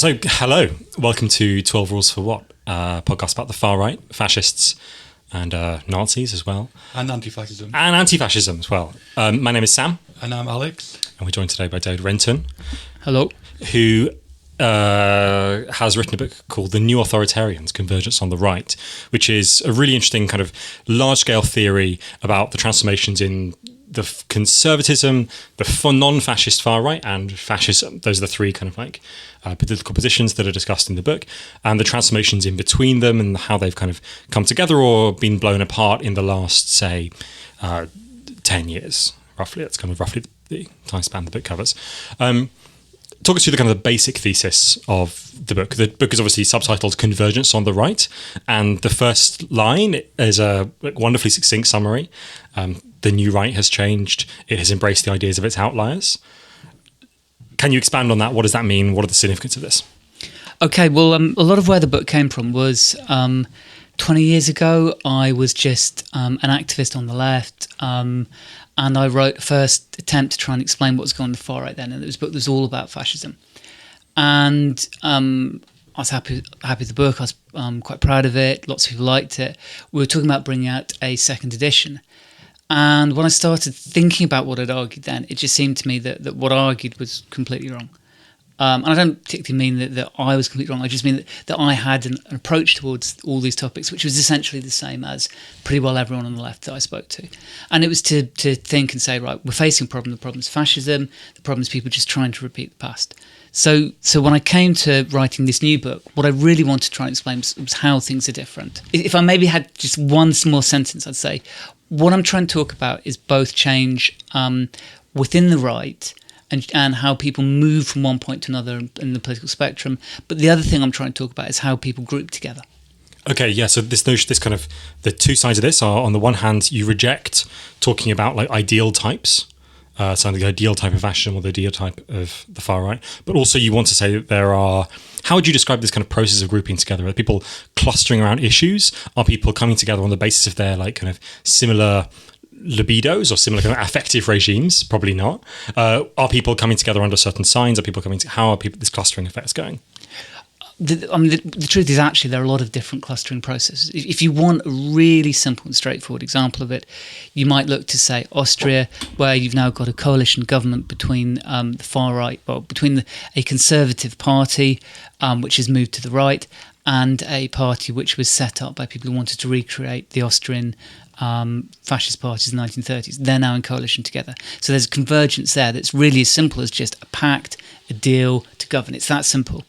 So, hello. Welcome to 12 Rules for What? A podcast about the far right, fascists, and Nazis as well. And anti-fascism. And anti-fascism as well. My name is Sam. And I'm Alex. And we're joined today by Dave Renton. Hello. Who has written a book called The New Authoritarians, Convergence on the Right, which is a really interesting kind of large-scale theory about the transformations in the conservatism, the non-fascist far right, and fascism. Those are the three kind of like political positions that are discussed in the book, and the transformations in between them and how they've kind of come together or been blown apart in the last, say, 10 years, roughly. That's kind of roughly the time span the book covers. Talk us through the kind of the basic thesis of the book. The book is obviously subtitled Convergence on the Right, and the first line is a wonderfully succinct summary. The new right has changed. It has embraced the ideas of its outliers. Can you expand on that? What does that mean? What are the significance of this? Okay, well, a lot of where the book came from was 20 years ago, I was just an activist on the left, and I wrote a first attempt to try and explain what was going on in the far right then, and it was a book that was all about fascism. And I was happy with the book. I was quite proud of it. Lots of people liked it. We were talking about bringing out a second edition. And when I started thinking about what I'd argued then, it just seemed to me that what I argued was completely wrong. And I don't particularly mean that I was completely wrong. I just mean that I had an approach towards all these topics, which was essentially the same as pretty well everyone on the left that I spoke to. And it was to think and say, right, we're facing a problem. The problem is fascism. The problem is people just trying to repeat the past. So when I came to writing this new book, what I really wanted to try and explain was how things are different. If I maybe had just one small sentence, I'd say, what I'm trying to talk about is both change within the right and how people move from one point to another in the political spectrum. But the other thing I'm trying to talk about is how people group together. Okay, yeah. So this kind of the two sides of this are, on the one hand, you reject talking about like ideal types, so the ideal type of fascism or the ideal type of the far right, but also you want to say that there are. How would you describe this kind of process of grouping together? Are people clustering around issues? Are people coming together on the basis of their like kind of similar libidos or similar kind of affective regimes? Probably not. Are people coming together under certain signs? Are people coming to, how are people this clustering effects going? The truth is actually there are a lot of different clustering processes. If you want a really simple and straightforward example of it, you might look to, say, Austria, where you've now got a coalition government between the far right, well, between a conservative party, which has moved to the right, and a party which was set up by people who wanted to recreate the Austrian fascist parties in the 1930s. They're now in coalition together. So there's a convergence there that's really as simple as just a pact, a deal to govern. It's that simple.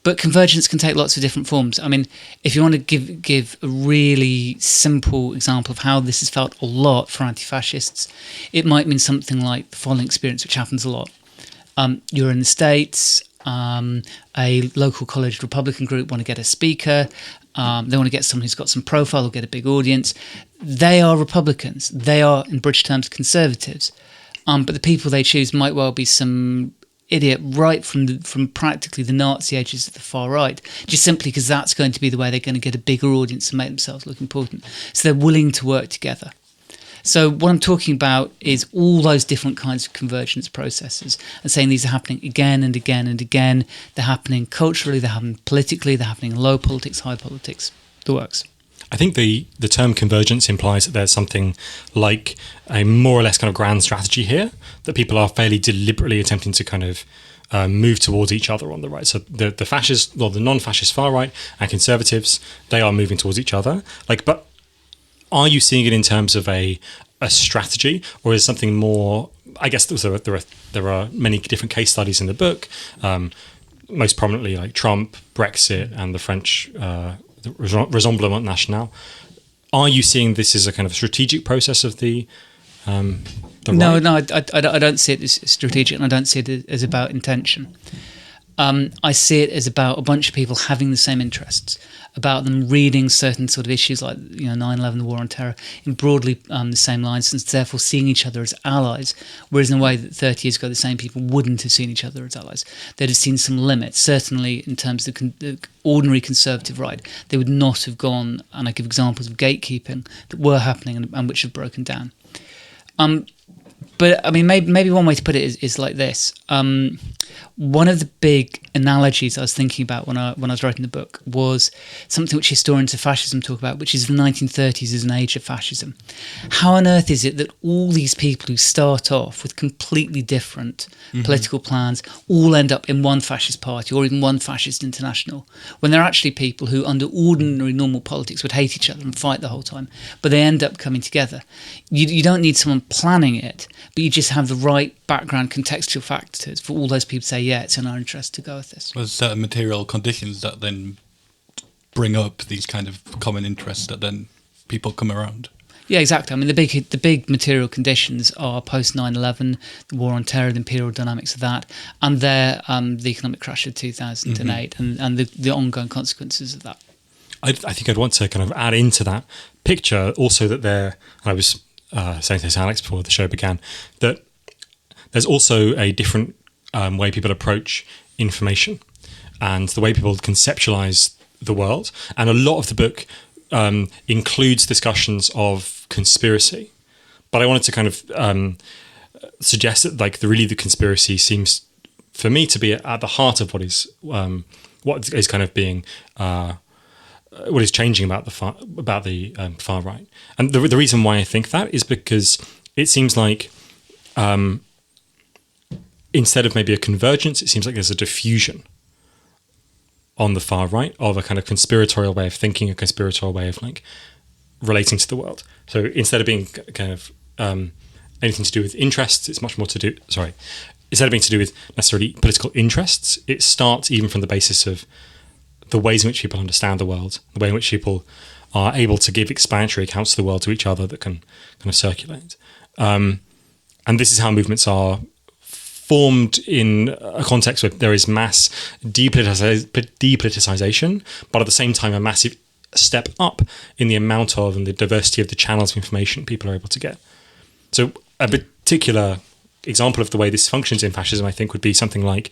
But convergence can take lots of different forms. I mean, if you want to give a really simple example of how this is felt a lot for anti-fascists, it might mean something like the following experience, which happens a lot. You're in the States, a local college Republican group want to get a speaker, they want to get someone who's got some profile or get a big audience. They are Republicans. They are, in British terms, conservatives. But the people they choose might well be some idiot right from practically the Nazi ages of the far right, just simply because that's going to be the way they're going to get a bigger audience and make themselves look important. So they're willing to work together. So what I'm talking about is all those different kinds of convergence processes and saying these are happening again and again and again. They're happening culturally, they're happening politically, they're happening in low politics, high politics. The works. I think the term convergence implies that there's something like a more or less kind of grand strategy here, that people are fairly deliberately attempting to kind of move towards each other on the right. So the fascist, or the non-fascist far right and conservatives, they are moving towards each other. But are you seeing it in terms of a strategy, or is something more? I guess there are many different case studies in the book, most prominently like Trump, Brexit, and the French. The Rassemblement National. Are you seeing this as a kind of strategic process of the No, right? I don't see it as strategic, and I don't see it as about intention. I see it as about a bunch of people having the same interests, about them reading certain sort of issues like 9/11, the war on terror, in broadly the same lines, and therefore seeing each other as allies, whereas in a way that 30 years ago the same people wouldn't have seen each other as allies. They'd have seen some limits, certainly in terms of the ordinary conservative right. They would not have gone, and I give examples of gatekeeping that were happening and which have broken down. But I mean, maybe one way to put it is like this. One of the big analogies I was thinking about when I was writing the book was something which historians of fascism talk about, which is the 1930s as an age of fascism. How on earth is it that all these people who start off with completely different political plans all end up in one fascist party or even one fascist international, when they're actually people who under ordinary normal politics would hate each other and fight the whole time, but they end up coming together? You don't need someone planning it, but you just have the right background contextual factors for all those people to say, yeah, it's in our interest to go with this. Well, certain material conditions that then bring up these kind of common interests that then people come around. Yeah, exactly. I mean, the big material conditions are post 9/11, the war on terror, the imperial dynamics of that, and the economic crash of 2008, and the ongoing consequences of that. I think I'd want to kind of add into that picture also that I was saying to Alex before the show began, that there's also a different way people approach information and the way people conceptualize the world. And a lot of the book includes discussions of conspiracy. But I wanted to kind of suggest that the conspiracy seems for me to be at the heart of what is kind of being what is changing about the far right. And the reason why I think that is because it seems like instead of maybe a convergence, it seems like there's a diffusion on the far right of a kind of conspiratorial way of thinking, a conspiratorial way of like relating to the world. So instead of being kind of anything to do with interests, it's much more to do, instead of being to do with necessarily political interests, it starts even from the basis of the ways in which people understand the world, the way in which people are able to give explanatory accounts of the world to each other that can kind of circulate. And this is how movements are formed in a context where there is mass depoliticization, but at the same time a massive step up in the amount of and the diversity of the channels of information people are able to get. So a particular example of the way this functions in fascism, I think, would be something like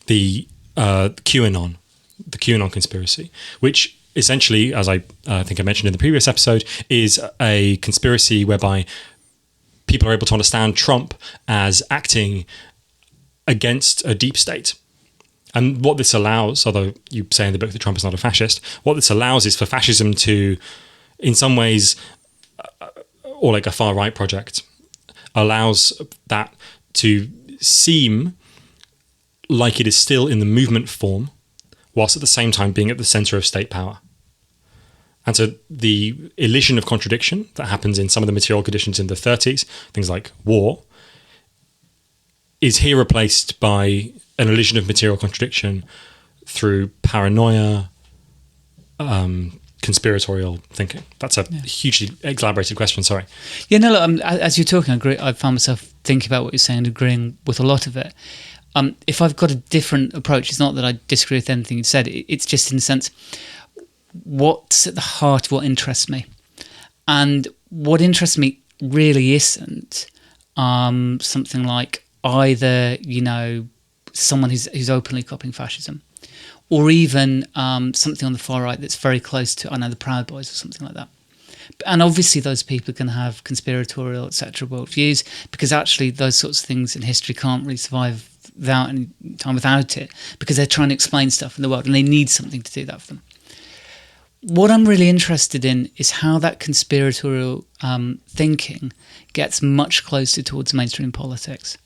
the QAnon conspiracy, which essentially, as I think I mentioned in the previous episode, is a conspiracy whereby people are able to understand Trump as acting against a deep state. And what this allows, although you say in the book that Trump is not a fascist, what this allows is for fascism to, in some ways, or like a far-right project, allows that to seem like it is still in the movement form, whilst at the same time being at the centre of state power. And so the illusion of contradiction that happens in some of the material conditions in the 30s, things like war, is here replaced by an illusion of material contradiction through paranoia, conspiratorial thinking. That's a hugely elaborated question, sorry. Yeah, no, look, as you're talking, I found myself thinking about what you're saying and agreeing with a lot of it. If I've got a different approach, it's not that I disagree with anything you said, it's just in the sense, what's at the heart of what interests me? And what interests me really isn't something like either, someone who's openly copying fascism, or even something on the far right that's very close to, the Proud Boys or something like that. And obviously those people can have conspiratorial, etc. worldviews, because actually those sorts of things in history can't really survive without it, because they're trying to explain stuff in the world and they need something to do that for them. What I'm really interested in is how that conspiratorial thinking gets much closer towards mainstream politics.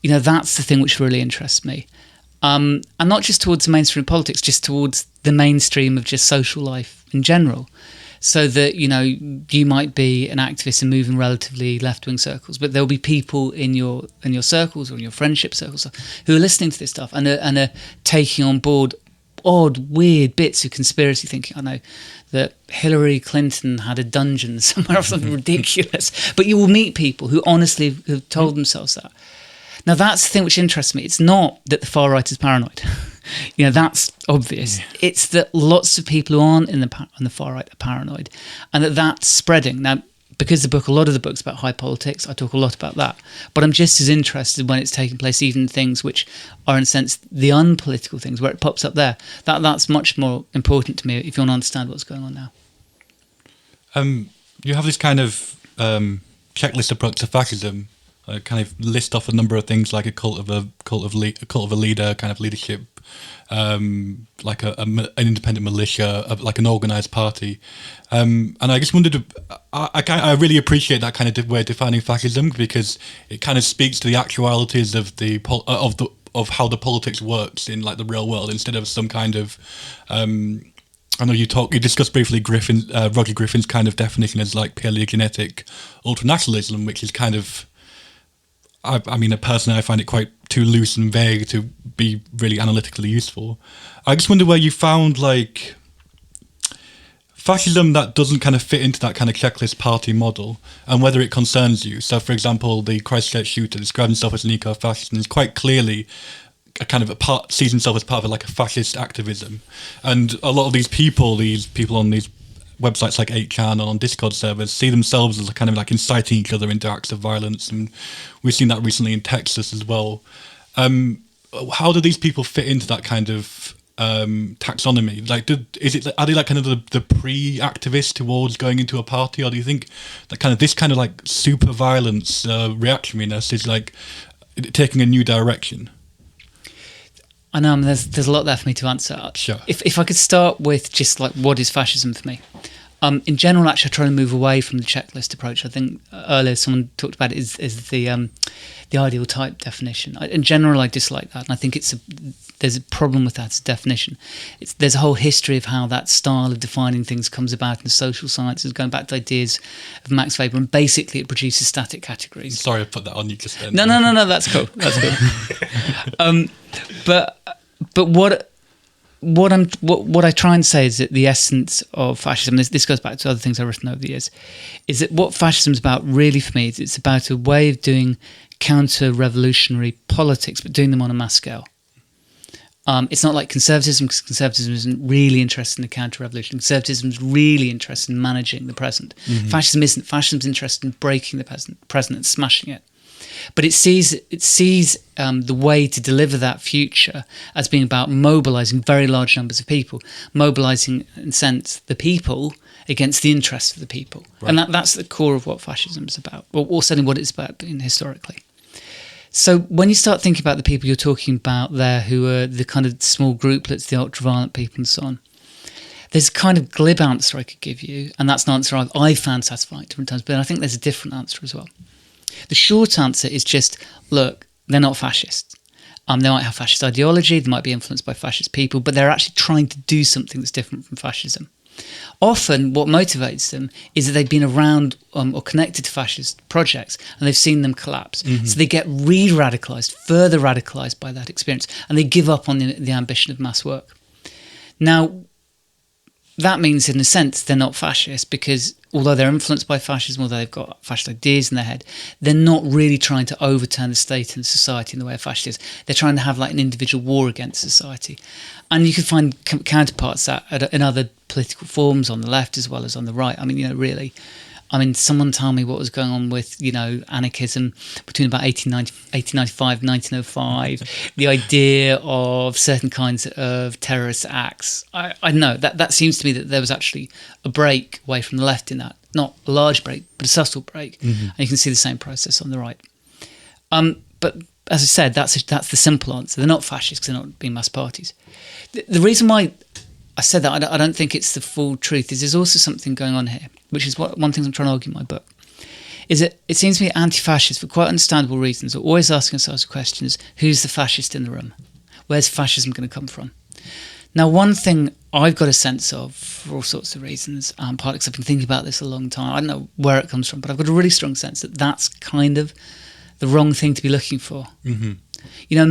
That's the thing which really interests me. And not just towards mainstream politics, just towards the mainstream of just social life in general. So that, you might be an activist and move in relatively left-wing circles, but there'll be people in your circles or in your friendship circles who are listening to this stuff and are taking on board odd, weird bits of conspiracy thinking. I know that Hillary Clinton had a dungeon somewhere or something ridiculous, but you will meet people who honestly have told themselves that. Now, that's the thing which interests me. It's not that the far right is paranoid. That's obvious. Yeah. It's that lots of people who aren't on the far right are paranoid, and that's spreading. Now, because a lot of the book's about high politics, I talk a lot about that. But I'm just as interested when it's taking place, even in things which are, in a sense, the unpolitical things, where it pops up there. That's much more important to me if you want to understand what's going on now. You have this kind of checklist approach to fascism, kind of list off a number of things like a cult of a leader, kind of leadership, like an independent militia, like an organized party, and I just wondered. I really appreciate that kind of way of defining fascism, because it kind of speaks to the actualities of of how the politics works in like the real world, instead of some kind of. I know you discussed briefly Roger Griffin's kind of definition as like paleogenetic ultranationalism, which is kind of. I mean, personally, I find it quite too loose and vague to be really analytically useful. I just wonder where you found like fascism that doesn't kind of fit into that kind of checklist party model, and whether it concerns you. So, for example, the Christchurch shooter described himself as an eco-fascist and is quite clearly sees himself as part of like a fascist activism. And a lot of these people on these websites like 8chan and on Discord servers see themselves as kind of like inciting each other into acts of violence, and we've seen that recently in Texas as well. How do these people fit into that kind of taxonomy? Like, are they like kind of the pre-activists towards going into a party, or do you think that kind of this kind of like super violence reactionariness is like taking a new direction? I know, there's a lot there for me to answer. Sure. If I could start with just like what is fascism for me. In general, actually, I try to move away from the checklist approach. I think earlier someone talked about it as the ideal type definition. In general, I dislike that, and I think there's a problem with that as a definition. There's a whole history of how that style of defining things comes about in the social sciences, going back to ideas of Max Weber, and basically it produces static categories. Sorry, I put that on you just then. No, that's cool. That's cool. But what I try and say is that the essence of fascism, this goes back to other things I've written over the years, is that what fascism is about really for me is it's about a way of doing counter-revolutionary politics, but doing them on a mass scale. It's not like conservatism, because conservatism isn't really interested in the counter-revolution. Conservatism is really interested in managing the present. Mm-hmm. Fascism isn't. Fascism's interested in breaking the present and smashing it. But it sees the way to deliver that future as being about mobilising very large numbers of people, mobilising, in a sense, the people against the interests of the people. Right. And that's the core of what fascism is about, or certainly what it's about historically. So when you start thinking about the people you're talking about there, who are the kind of small grouplets, the ultra-violent people and so on, there's a kind of glib answer I could give you, and that's an answer I've found satisfying at different times, but I think there's a different answer as well. The short answer is just, look, they're not fascists. They might have fascist ideology, they might be influenced by fascist people, but they're actually trying to do something that's different from fascism. Often what motivates them is that they've been around or connected to fascist projects and they've seen them collapse. Mm-hmm. So they get re-radicalised, further radicalised by that experience, and they give up on the ambition of mass work. Now, that means, in a sense, they're not fascist, because although they're influenced by fascism, although they've got fascist ideas in their head, they're not really trying to overturn the state and society in the way a fascist is. They're trying to have like an individual war against society. And you can find counterparts that in other political forms on the left as well as on the right. I mean, really. I mean, someone tell me what was going on with, anarchism between about 1895 and 1905, the idea of certain kinds of terrorist acts. I don't know, that seems to me that there was actually a break away from the left in that. Not a large break, but a subtle break. Mm-hmm. And you can see the same process on the right. But as I said, that's the simple answer. They're not fascists because they're not being mass parties. The reason why I said that, I don't think it's the full truth, is there's also something going on here, which is one thing I'm trying to argue in my book, is that it seems to me anti-fascists, for quite understandable reasons, are always asking themselves questions: who's the fascist in the room? Where's fascism going to come from? Now, one thing I've got a sense of, for all sorts of reasons, partly because I've been thinking about this a long time, I don't know where it comes from, but I've got a really strong sense that that's kind of the wrong thing to be looking for. Mm-hmm.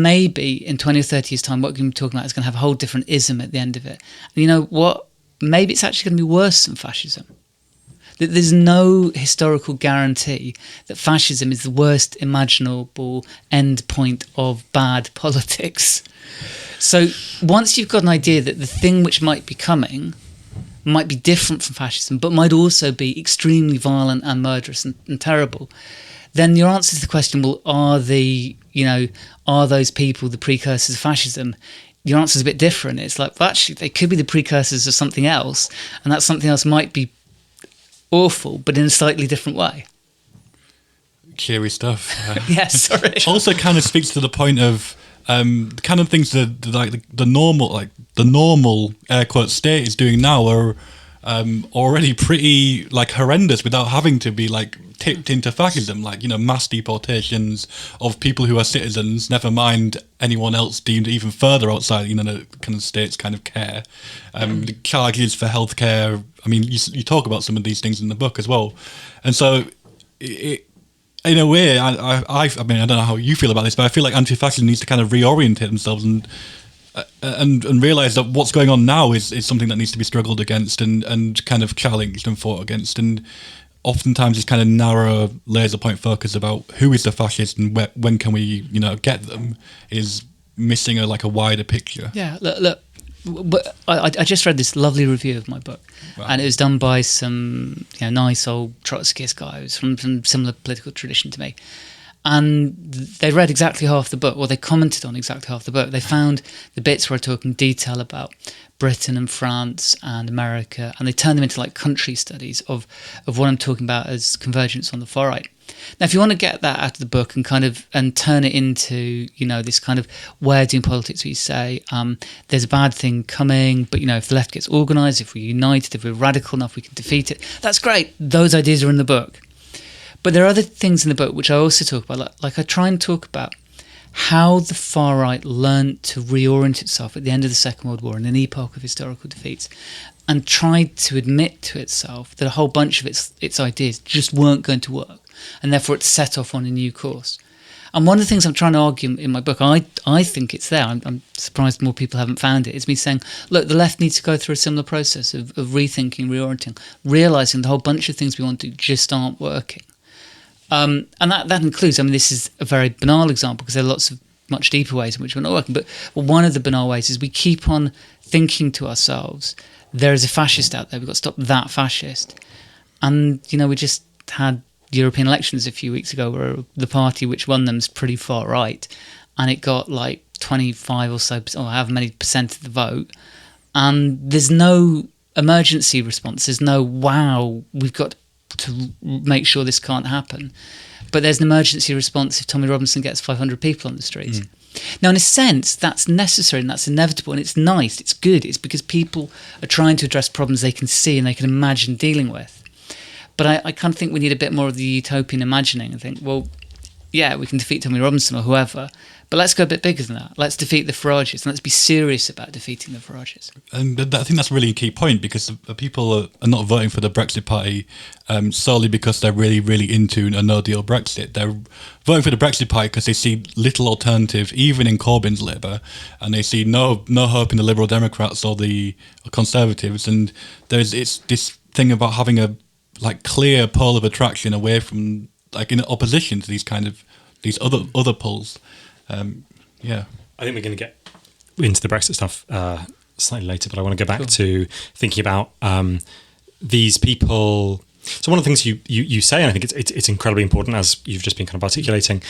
Maybe in 20 or 30 years' time, what we're going to be talking about is going to have a whole different ism at the end of it. And you know what? Maybe it's actually going to be worse than fascism. There's no historical guarantee that fascism is the worst imaginable end point of bad politics. So once you've got an idea that the thing which might be coming might be different from fascism, but might also be extremely violent and murderous and terrible, then your answer to the question, well, are those people the precursors of fascism? Your answer is a bit different. It's like, well, actually, they could be the precursors of something else, and that something else might be awful, but in a slightly different way. cheery stuff. Yes, sorry. Also, kind of speaks to the point of the kind of things that like the normal air quote state is doing now are already pretty like horrendous without having to be like tipped into fascism, like, you know, mass deportations of people who are citizens, never mind anyone else deemed even further outside, you know, the kind of state's kind of care. The charges for healthcare. I mean, you talk about some of these things in the book as well, and so it in a way, I mean, I don't know how you feel about this, but I feel like anti-fascism needs to kind of reorientate themselves and realize that what's going on now is something that needs to be struggled against and kind of challenged and fought against. And oftentimes this kind of narrow laser point focus about who is the fascist and when can we, you know, get them is missing a wider picture. Yeah, look. But I just read this lovely review of my book, wow. And it was done by some, you know, nice old Trotskyist guy who's from similar political tradition to me. And they read exactly half the book, or they commented on exactly half the book. They found the bits where I talk in detail about Britain and France and America, and they turned them into like country studies of what I'm talking about as convergence on the far right. Now, if you want to get that out of the book and turn it into, you know, this kind of way of doing politics where you say there's a bad thing coming, but, you know, if the left gets organised, if we're united, if we're radical enough, we can defeat it. That's great. Those ideas are in the book. But there are other things in the book which I also talk about. Like I try and talk about how the far right learned to reorient itself at the end of the Second World War in an epoch of historical defeats, and tried to admit to itself that a whole bunch of its ideas just weren't going to work, and therefore it set off on a new course. And one of the things I'm trying to argue in my book, I think it's there, I'm surprised more people haven't found it, is me saying, look, the left needs to go through a similar process of rethinking, reorienting, realising the whole bunch of things we want to do just aren't working. And that includes, I mean, this is a very banal example because there are lots of much deeper ways in which we're not working, but one of the banal ways is we keep on thinking to ourselves, there is a fascist out there, we've got to stop that fascist. And, you know, we just had European elections a few weeks ago where the party which won them is pretty far right, and it got like 25 or so, or however many percent of the vote, and there's no emergency response, there's no, wow, we've got to make sure this can't happen. But there's an emergency response if Tommy Robinson gets 500 people on the street. Now, in a sense, that's necessary and that's inevitable, and it's nice, it's good. It's because people are trying to address problems they can see and they can imagine dealing with. But I kind of think we need a bit more of the utopian imagining and think, well, yeah, we can defeat Tommy Robinson or whoever, but let's go a bit bigger than that. Let's defeat the Farages, and let's be serious about defeating the Farages. And I think that's a really key point, because people are not voting for the Brexit Party solely because they're really, really into a no-deal Brexit. They're voting for the Brexit Party because they see little alternative, even in Corbyn's Labour, and they see no hope in the Liberal Democrats or the Conservatives. And it's this thing about having a clear pole of attraction away from, in opposition to these other poles. Yeah, I think we're going to get into the Brexit stuff slightly later, but I want to go back to thinking about these people. So one of the things you say, and I think it's incredibly important, as you've just been kind of articulating,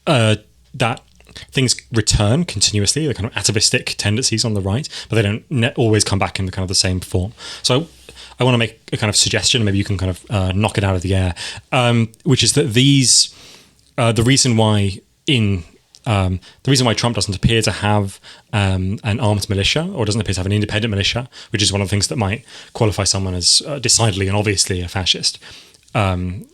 that things return continuously, the kind of atavistic tendencies on the right, but they don't always come back in the kind of the same form. So I want to make a kind of suggestion, maybe you can kind of knock it out of the air, which is that these, the reason why Trump doesn't appear to have an armed militia, or doesn't appear to have an independent militia, which is one of the things that might qualify someone as decidedly and obviously a fascist. The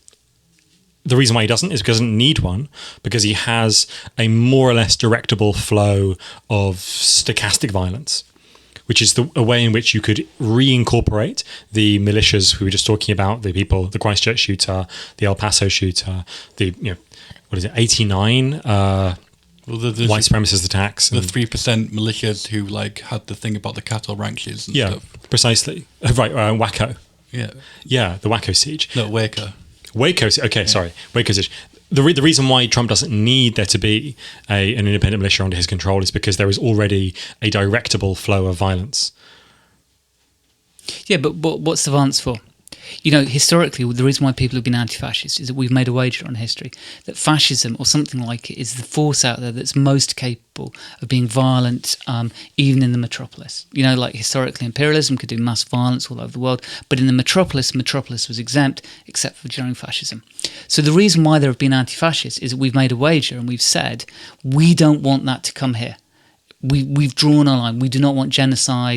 reason why he doesn't is because he doesn't need one, because he has a more or less directable flow of stochastic violence, which is a way in which you could reincorporate the militias who we were just talking about, the people, the Christchurch shooter, the El Paso shooter, the 89 white supremacist attacks, the 3% militias who had the thing about the cattle ranches and stuff. Precisely. Right, Waco. Yeah, the Waco siege. No, Waco. Sorry, Waco siege. The reason why Trump doesn't need there to be an independent militia under his control is because there is already a directable flow of violence. Yeah, but what's the violence for? Historically, the reason why people have been anti-fascist is that we've made a wager on history that fascism or something like it is the force out there that's most capable of being violent, even in the metropolis. Like historically, imperialism could do mass violence all over the world, but in the metropolis was exempt, except for during fascism. So the reason why there have been anti-fascists is that we've made a wager and we've said we don't want that to come here. We've drawn a line. We do not want genocide